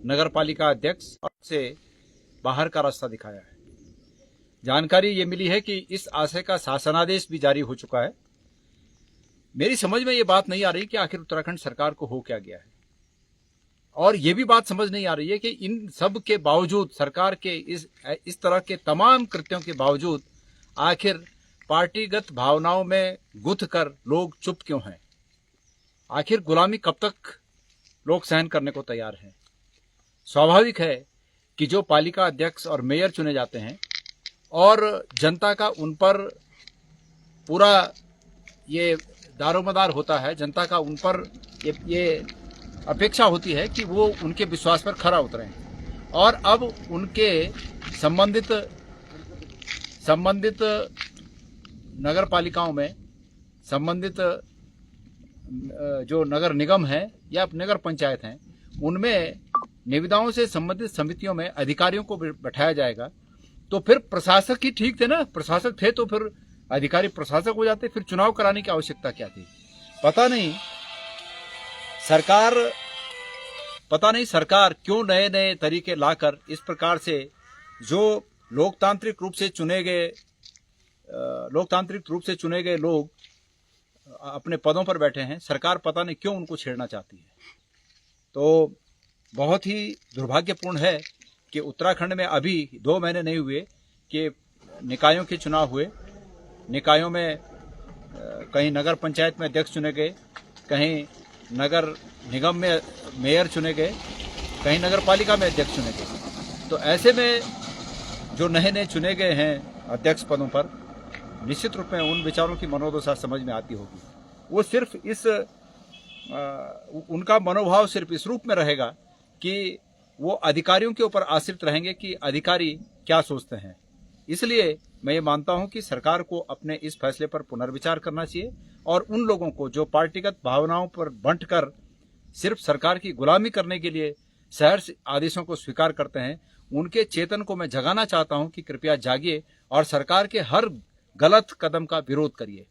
नगरपालिका अध्यक्ष से बाहर का रास्ता दिखाया है। जानकारी ये मिली है कि इस आशय का शासनादेश भी जारी हो चुका है। मेरी समझ में ये बात नहीं आ रही कि आखिर उत्तराखंड सरकार को हो क्या गया है, और ये भी बात समझ नहीं आ रही है कि इन सब के बावजूद, सरकार के इस तरह के तमाम कृत्यों के बावजूद, आखिर पार्टीगत भावनाओं में गुथ कर लोग चुप क्यों हैं। आखिर गुलामी कब तक लोग सहन करने को तैयार हैं। स्वाभाविक है कि जो पालिका अध्यक्ष और मेयर चुने जाते हैं और जनता का उन पर पूरा ये दारोमदार होता है, जनता का उन पर ये अपेक्षा होती है कि वो उनके विश्वास पर खरा उतरें, और अब उनके संबंधित नगर पालिकाओं में, संबंधित जो नगर निगम है या नगर पंचायत हैं, उनमें निविदाओं से संबंधित समितियों में अधिकारियों को बैठाया जाएगा। तो फिर प्रशासक ही ठीक थे ना, प्रशासक थे तो फिर अधिकारी प्रशासक हो जाते, फिर चुनाव कराने की आवश्यकता क्या थी। पता नहीं सरकार क्यों नए नए तरीके लाकर इस प्रकार से जो लोकतांत्रिक रूप से चुने गए लोग अपने पदों पर बैठे हैं, सरकार पता नहीं क्यों उनको छेड़ना चाहती है। तो बहुत ही दुर्भाग्यपूर्ण है कि उत्तराखंड में अभी 2 महीने नहीं हुए कि निकायों के चुनाव हुए। निकायों में कहीं नगर पंचायत में अध्यक्ष चुने गए, कहीं नगर निगम में मेयर चुने गए, कहीं नगर पालिका में अध्यक्ष चुने गए। तो ऐसे में जो नए नए चुने गए हैं अध्यक्ष पदों पर, निश्चित रूप में उन विचारों की मनोदशा समझ में आती होगी। वो सिर्फ उनका मनोभाव सिर्फ इस रूप में रहेगा कि वो अधिकारियों के ऊपर आश्रित रहेंगे कि अधिकारी क्या सोचते हैं। इसलिए मैं ये मानता हूं कि सरकार को अपने इस फैसले पर पुनर्विचार करना चाहिए, और उन लोगों को जो पार्टीगत भावनाओं पर बंटकर सिर्फ सरकार की गुलामी करने के लिए सहर्ष आदेशों को स्वीकार करते हैं, उनके चेतन को मैं जगाना चाहता हूं कि कृपया जागिए और सरकार के हर गलत कदम का विरोध करिए।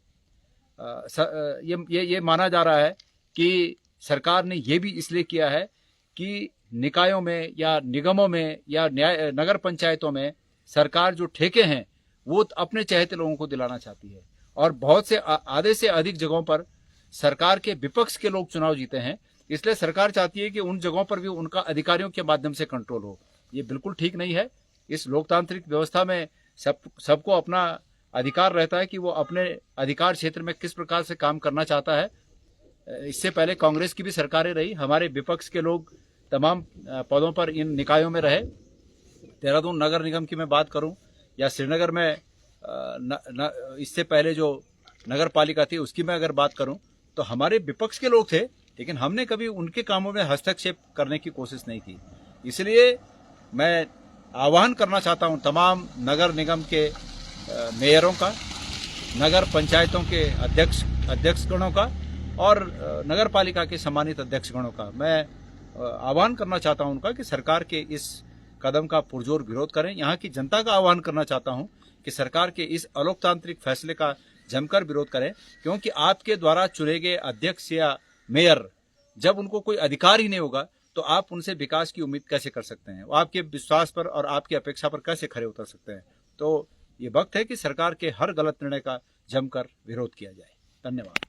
ये माना जा रहा है कि सरकार ने ये भी इसलिए किया है कि निकायों में या निगमों में या नगर पंचायतों में सरकार जो ठेके हैं वो अपने चहेते लोगों को दिलाना चाहती है, और बहुत से आधे से अधिक जगहों पर सरकार के विपक्ष के लोग चुनाव जीते हैं। इसलिए सरकार चाहती है कि उन जगहों पर भी उनका अधिकारियों के माध्यम से कंट्रोल हो। ये बिल्कुल ठीक नहीं है। इस लोकतांत्रिक व्यवस्था में सबको अपना अधिकार रहता है कि वो अपने अधिकार क्षेत्र में किस प्रकार से काम करना चाहता है। इससे पहले कांग्रेस की भी सरकारें रही, हमारे विपक्ष के लोग तमाम पदों पर इन निकायों में रहे। देहरादून नगर निगम की मैं बात करूं या श्रीनगर में इससे पहले जो नगर पालिका थी उसकी मैं अगर बात करूं, तो हमारे विपक्ष के लोग थे, लेकिन हमने कभी उनके कामों में हस्तक्षेप करने की कोशिश नहीं की। इसलिए मैं आह्वान करना चाहता हूं तमाम नगर निगम के मेयरों का, नगर पंचायतों के अध्यक्षगणों का और नगर पालिका के सम्मानित अध्यक्षगणों का मैं आह्वान करना चाहता हूं उनका कि सरकार के इस कदम का पुरजोर विरोध करें। यहाँ की जनता का आह्वान करना चाहता हूं कि सरकार के इस अलोकतांत्रिक फैसले का जमकर विरोध करें, क्योंकि आपके द्वारा चुने गए अध्यक्ष या मेयर जब उनको कोई अधिकार ही नहीं होगा तो आप उनसे विकास की उम्मीद कैसे कर सकते हैं, वो आपके विश्वास पर और आपकी अपेक्षा पर कैसे खरे उतर सकते हैं। तो ये वक्त है कि सरकार के हर गलत निर्णय का जमकर विरोध किया जाए। धन्यवाद।